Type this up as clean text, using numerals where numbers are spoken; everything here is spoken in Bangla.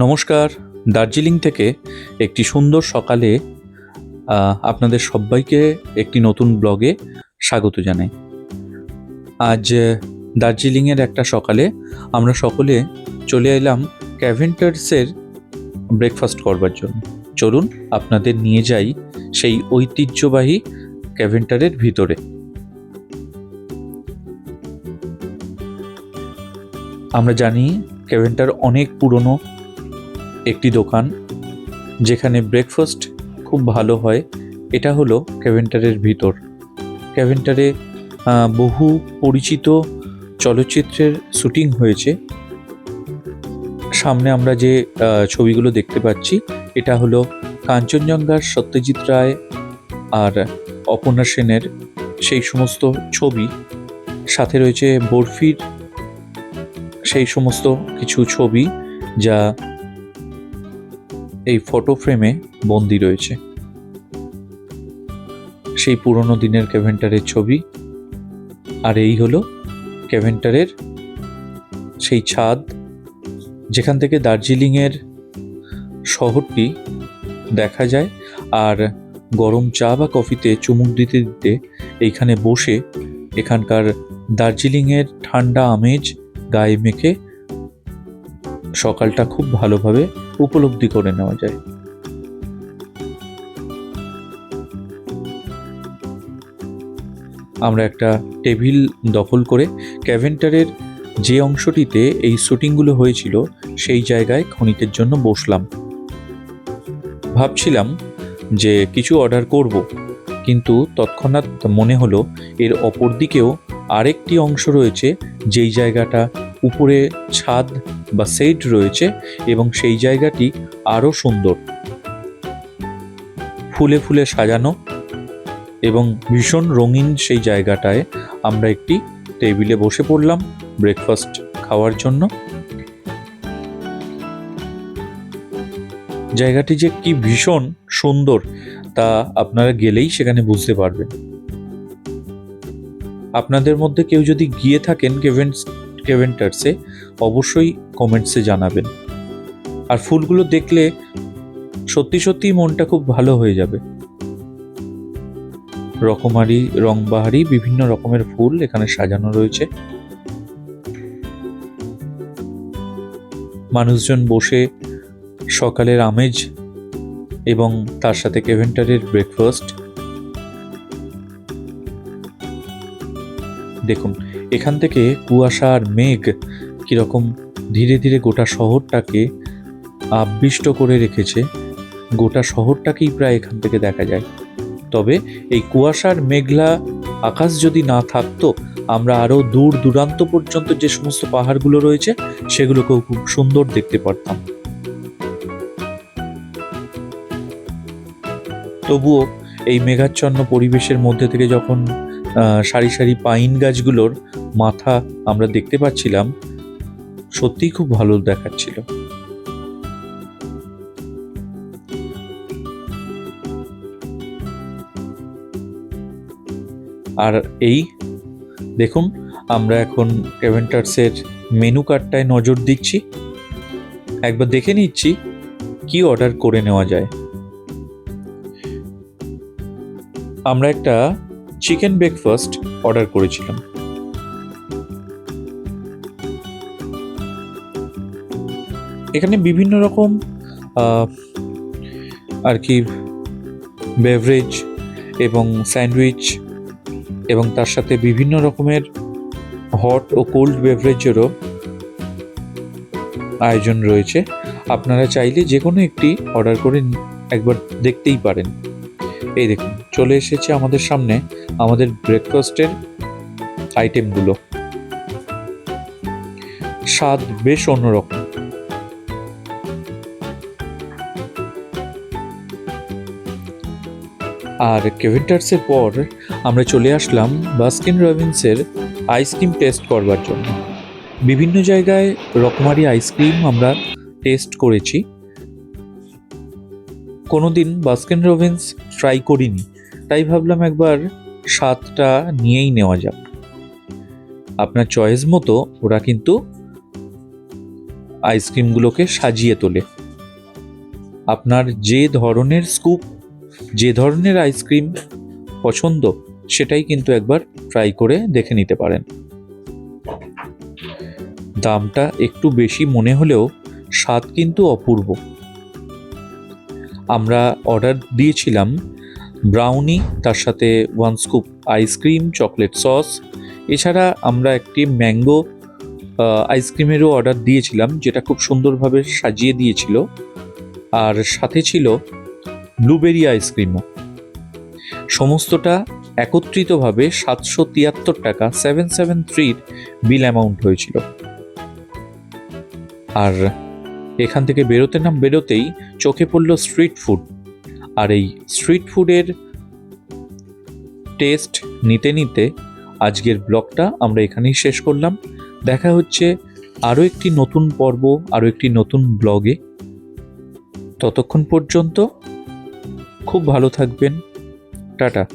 নমস্কার। দার্জিলিং থেকে একটি সুন্দর সকালে আপনাদের সবাইকে একটি নতুন ব্লগে স্বাগত জানাই। আজ দার্জিলিংয়ের একটা সকালে আমরা সকলে চলে এলাম ক্যাভেন্টার্সের ব্রেকফাস্ট করবার জন্য। চলুন আপনাদের নিয়ে যাই সেই ঐতিহ্যবাহী ক্যাভেন্টারের ভিতরে। আমরা জানি ক্যাভেন্টার অনেক পুরনো একটি দোকান, যেখানে ব্রেকফাস্ট খুব ভালো হয়। এটা হলো ক্যাভেন্টারের ভিতর। ক্যাভেন্টারে বহু পরিচিত চলচ্চিত্রের শুটিং হয়েছে। সামনে আমরা যে ছবিগুলো দেখতে পাচ্ছি, এটা হলো কাঞ্চনজঙ্ঘার সত্যজিৎ রায় আর অপর্ণা সেনের সেই সমস্ত ছবি। সাথে রয়েছে বরফির সেই সমস্ত কিছু ছবি, যা এই ফটো ফ্রেমে বন্দি রয়েছে। সেই পুরনো দিনের ক্যাভেন্টারের ছবি। আর এই হলো ক্যাভেন্টারের সেই ছাদ, যেখান থেকে দার্জিলিংয়ের শহরটি দেখা যায়। আর গরম চা বা কফিতে চুমুক দিতে দিতে এইখানে বসে এখানকার দার্জিলিংয়ের ঠান্ডা আমেজ গায়ে মেখে সকালটা খুব ভালোভাবে উপলব্ধি করে নেওয়া যায়। আমরা একটা টেবিল দখল করে ক্যাভেন্টারের যে অংশটিতে এই শুটিংগুলো হয়েছিল সেই জায়গায় ক্ষণিকের জন্য বসলাম। ভাবছিলাম যে কিছু অর্ডার করব, কিন্তু তৎক্ষণাৎ মনে হলো এর অপর দিকেও আরেকটি অংশ রয়েছে, যেই জায়গাটা উপরে ছাদ বা শেড রয়েছে, এবং সেই জায়গাটি আরও সুন্দর, ফুলে ফুলে সাজানো এবং ভীষণ রঙিন। সেই জায়গাটায় আমরা একটি টেবিলে বসে পড়লাম ব্রেকফাস্ট খাওয়ার জন্য। জায়গাটি যে কি ভীষণ সুন্দর তা আপনারা গেলেই সেখানে বুঝতে পারবেন। আপনাদের মধ্যে কেউ যদি গিয়ে থাকেন ক্যাভেন্টার্সে, অবশ্যই কমেন্টসে জানাবেন। আর ফুলগুলো দেখলে সত্যি সত্যিই মনটা খুব ভালো হয়ে যাবে। রকমারি রংবাহারি বিভিন্ন রকমের ফুল এখানে সাজানো রয়েছে। মানুষজন বসে সকালের আমেজ এবং তার সাথে ক্যাভেন্টারের ব্রেকফাস্ট। দেখুন, এখান থেকে কুয়াশা আর মেঘ কিরকম ধীরে ধীরে গোটা শহরটাকে আবিষ্ট করে রেখেছে। গোটা শহরটাকেই প্রায় এখান থেকে দেখা যায়। তবে এই কুয়াশার মেঘলা আকাশ যদি না থাকতো, আমরা আরও দূর দূরান্ত পর্যন্ত যে সমস্ত পাহাড়গুলো রয়েছে সেগুলোকেও খুব সুন্দর দেখতে পারতাম। তবুও এই মেঘাচ্ছন্ন পরিবেশের মধ্যে থেকে যখন সারি সারি পাইন গাছগুলোর মাথা আমরা দেখতে পাচ্ছিলাম, সত্যিই খুব ভালো দেখাচ্ছিল। আর এই দেখুন, আমরা এখন ক্যাভেন্টার্সের মেনু কার্ডটায় নজর দিচ্ছি। একবার দেখে নিচ্ছি কি অর্ডার করে নেওয়া যায়। আমরা একটা চিকেন ব্রেকফাস্ট অর্ডার করেছিলাম। এখানে বিভিন্ন রকম আর কি বেভারেজ এবং স্যান্ডউইচ, এবং তার সাথে বিভিন্ন রকমের হট ও কোল্ড বেভারেজেরও আয়োজন রয়েছে। আপনারা চাইলে যে কোনো একটি অর্ডার করে একবার দেখতেই পারেন। এই দেখুন, চলে এসেছে আমাদের সামনে আমাদের ব্রেকফাস্টের আইটেমগুলো। স্বাদ বেশ অন্যরকম। আর ক্যাভেন্টার্সের পর আমরা চলে আসলাম বাস্কিন রবিন্সের আইসক্রিম টেস্ট করবার জন্য। বিভিন্ন জায়গায় রকমারি আইসক্রিম আমরা টেস্ট করেছি, কোনোদিন বাস্কিন রবিন্স ট্রাই করিনি, তাই ভাবলাম একবার স্বাদটা নিয়েই নেওয়া যাক। আপনার চয়েস মতো ওরা কিন্তু আইসক্রিমগুলোকে সাজিয়ে তোলে। আপনার যে ধরনের স্কুপ, যে ধরনের আইসক্রিম পছন্দ, সেটাই কিন্তু একবার ট্রাই করে দেখে নিতে পারেন। দামটা একটু বেশি মনে হলেও স্বাদ কিন্তু অপূর্ব। আমরা অর্ডার দিয়েছিলাম ব্রাউনি, তার সাথে 1 স্কুপ আইসক্রিম, চকলেট সস। এছাড়া আমরা একটি ম্যাঙ্গো আইসক্রিমেরও অর্ডার দিয়েছিলাম, যেটা খুব সুন্দরভাবে সাজিয়ে দিয়েছিল। আর সাথে ছিল ব্লুবেরি আইসক্রিমও। সমস্তটা একত্রিতভাবে 773 টাকা 773 বিল অ্যামাউন্ট হয়েছিল। আর এখান থেকে বেরোতেই চোখে পড়ল স্ট্রিট ফুড। আর এই স্ট্রিট ফুডের টেস্ট নিতে নিতে আজকের ব্লগটা আমরা এখানেই শেষ করলাম। দেখা হচ্ছে আরও একটি নতুন পর্ব, আরও একটি নতুন ব্লগে। ততক্ষণ পর্যন্ত খুব ভালো থাকবেন। টাটা।